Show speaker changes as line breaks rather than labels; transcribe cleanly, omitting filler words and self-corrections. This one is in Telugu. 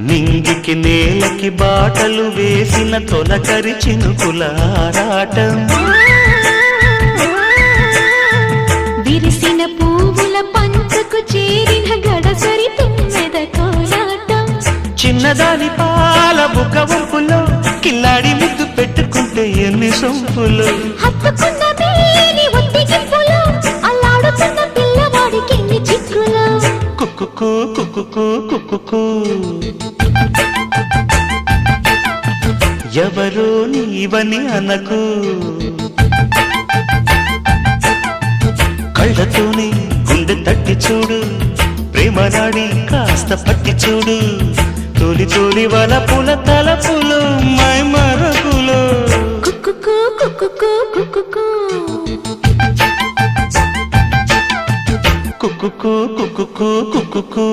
నింగికి నేలకి బాటలు వేసిన తొలకరి చినుకుల ఆరాటం,
విరిసిన పువ్వుల పంచకు చేరిన గడసరి తుమ్మెద కోలాటం,
చిన్నదాని పాల బుక వంపులో కిల్లాడి ముద్దు పెట్టుకుంటే ఎన్ని సొంపులు,
హత్తుకున్న మేని ఒత్తిగింపులో అల్లాడుతున్న పిల్లవాడికి ఎన్ని చిక్కులు.
కుక్కుకు కుక్కుకు కుక్కుకు ఎవరో నీవని అనకు, కళ్ళతోనే గుండె తట్టి చూడు, ప్రేమ నాడి కాస్త పట్టి చూడు, తొలి తొలి వలపుల తలపులు మై మరపులు.
కుక్కుకు కుక్కుకు కుక్కుకు
కుక్కుకు కుక్కుకు కుక్కుకు